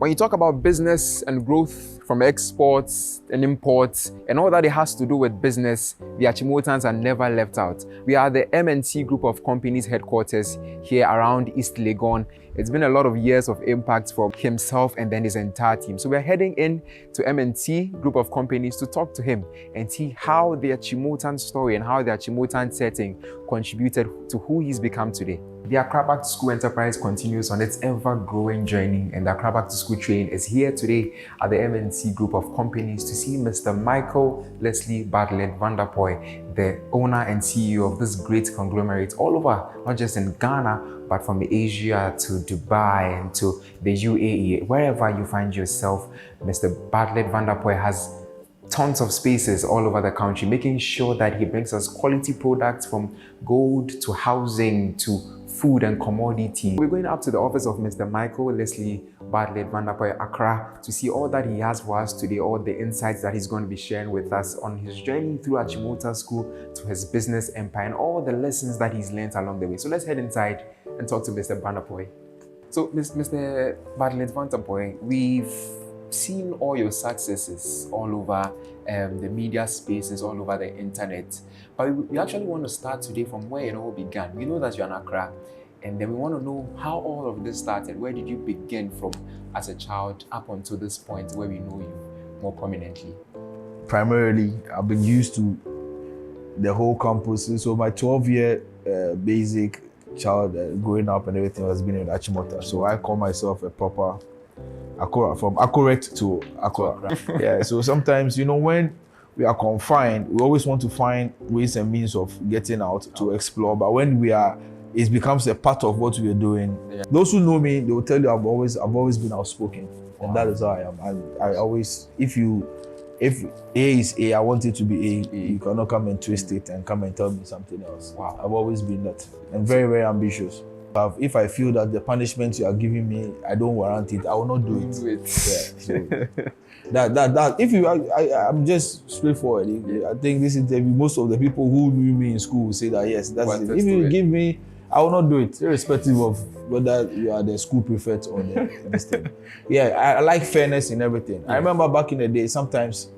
When you talk about business and growth from exports and imports and all that it has to do with business, the Achimotans are never left out. We are the M&T group of companies headquarters here around East Legon. It's been a lot of years of impact for himself and then his entire team. So we're heading in to M&T group of companies to talk to him and see how the Achimotan story and how the Achimotan setting contributed to who he's become today. The Akora Back to School enterprise continues on its ever-growing journey, and the Akora Back to School train is here today at the M&T group of companies to see Mr. Michael Leslie Bartlett-Vanderpuye, the owner and CEO of this great conglomerate all over, not just in Ghana, but from Asia to Dubai and to the UAE. Wherever you find yourself, Mr. Bartlett-Vanderpuye has tons of spaces all over the country, making sure that he brings us quality products from gold to housing to food and commodity. We're going up to the office of Mr. Michael Leslie Bartlett-Vanderpuye, Accra, to see all that he has for us today, all the insights that he's going to be sharing with us on his journey through Achimota School to his business empire and all the lessons that he's learned along the way. So let's head inside and talk to Mr. Vanderpuye. So, Mr. Bartlett-Vanderpuye, we've seen all your successes all over the media spaces, all over the internet. But we actually want to start today from where it all began. We know that you're an Accra, and then we want to know how all of this started. Where did you begin from as a child up until this point where we know you more prominently? Primarily, I've been used to the whole campus. So my 12-year basic child growing up and everything has been in Achimota. So I call myself a proper Akora, from accurate to Akora. Yeah, so sometimes, you know, when we are confined, we always want to find ways and means of getting out to explore. But when we are, it becomes a part of what we are doing. Yeah. Those who know me, they will tell you I've always been outspoken. Wow. And that is how I am. I always, if A is A, I want it to be A. You cannot come and twist it and come and tell me something else. Wow. I've always been that. And very, very ambitious. If I feel that the punishment you are giving me, I don't warrant it, I will not do it. Yeah, so I'm just straightforward. Yeah. I think this interview, most of the people who knew me in school will say that yes, that's it. If you give me, I will not do it, irrespective of whether you are the school prefect or the minister. Yeah, I like fairness in everything. Yeah. I remember back in the day, sometimes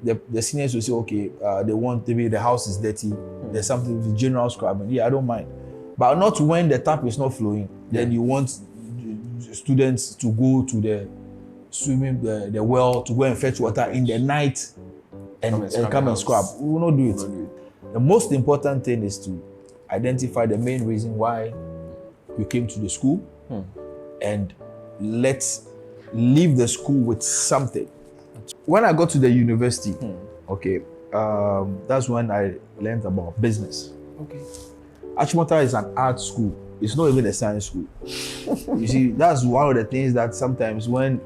the seniors will say, okay, they want maybe the house is dirty, there's something with general scrubbing. Yeah, I don't mind. But not when the tap is not flowing. Then you want students to go to the the well to go and fetch water in the night and come and scrub. We will not do it. The most important thing is to identify the main reason why you came to the school and let's leave the school with something. When I got to the university, okay, that's when I learned about business. Okay. Achimota is an art school. It's not even a science school. You see, that's one of the things that sometimes when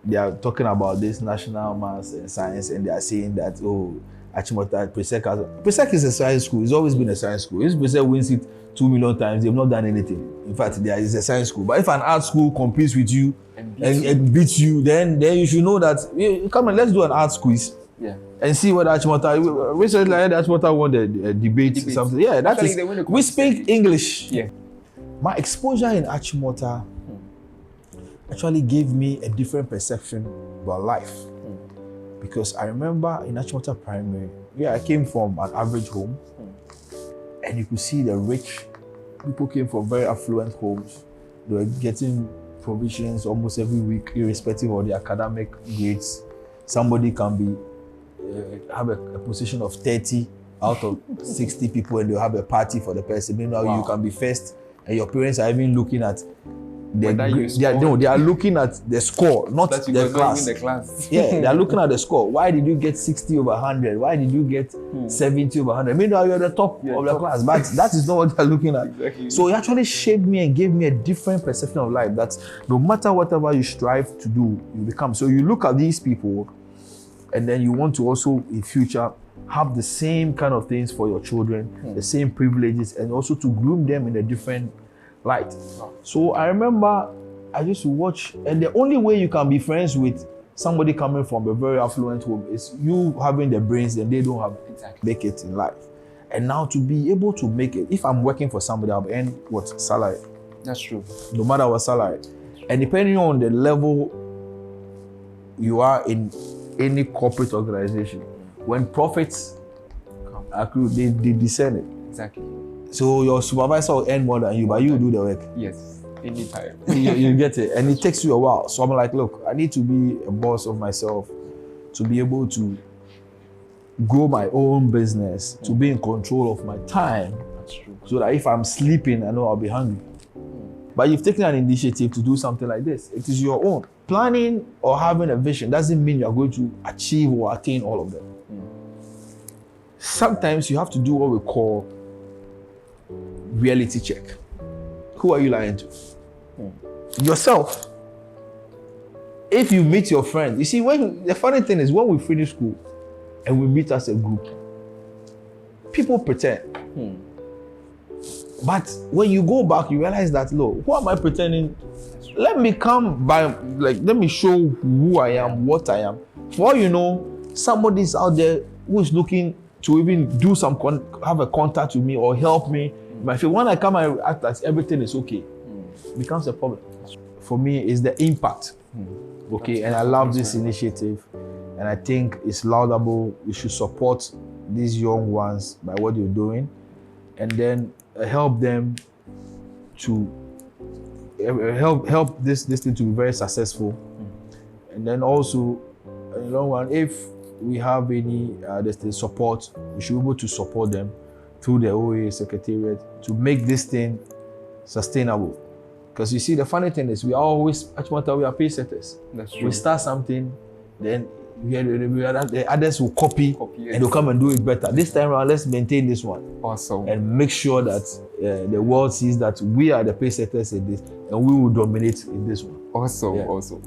they are talking about this national maths and science and they are saying that, oh, Achimota, Presec is a science school. It's always been a science school. If Presec wins it 2 million times, they've not done anything. In fact, there is a science school. But if an art school competes with you and beats you, then you should know that, come on, let's do an art quiz. Yeah. And see what Achimota. Recently, Achimota won the debate. Something. Yeah, that actually, is. We speak English. Yeah. My exposure in Achimota actually gave me a different perception about life. Because I remember in Achimota Primary, I came from an average home, and you could see the rich people came from very affluent homes. They were getting provisions almost every week, irrespective of the academic grades. Somebody can be have a position of 30 out of 60 people and they'll have a party for the person. Meanwhile, you can be first and your parents are even looking at they are looking at the score, not the class. Yeah, they are looking at the score. Why did you get 60 over 100? Why did you get 70 over 100? Meanwhile, you're the top of the class, but that is not what they're looking at. Exactly. So it actually shaped me and gave me a different perception of life, that no matter whatever you strive to do, you become. So you look at these people and then you want to also in future have the same kind of things for your children, the same privileges, and also to groom them in a different light. So I remember I used to watch, and the only way you can be friends with somebody coming from a very affluent home is you having the brains and they don't have make it in life. And now to be able to make it, if I'm working for somebody, I'll earn what salary? That's true. No matter what salary. And depending on the level you are in any corporate organization, when profits accrue, they discern it. Exactly. So your supervisor will earn more than you, but you do the work. Yes, anytime. you get it, and it takes you a while. So I'm like, look, I need to be a boss of myself, to be able to grow my own business, to be in control of my time. That's true. So that if I'm sleeping, I know I'll be hungry. But you've taken an initiative to do something like this. It is your own. Planning or having a vision doesn't mean you're going to achieve or attain all of them. Sometimes you have to do what we call reality check. Who are you lying to? Yourself. If you meet your friend, you see, the funny thing is, when we finish school and we meet as a group, people pretend. But when you go back, you realize that, look, who am I pretending? Let me let me show who I am, what I am. For all you know, somebody's out there who is looking to even do have a contact with me or help me. But when I come and act as everything is okay, it becomes a problem. For me, it's the impact. Okay, and I love this initiative, and I think it's laudable. We should support these young ones by what you're doing, and then help them to help this thing to be very successful. And then also, in the long run, if we have any support, we should be able to support them through the OA Secretariat to make this thing sustainable. Because you see, the funny thing is, we are pace setters. That's true. We start something, then the others will copy it. And they'll come and do it better. This time around, let's maintain this one. Awesome. And make sure that the world sees that we are the pace setters in this, and we will dominate in this one. Awesome, Yeah. awesome.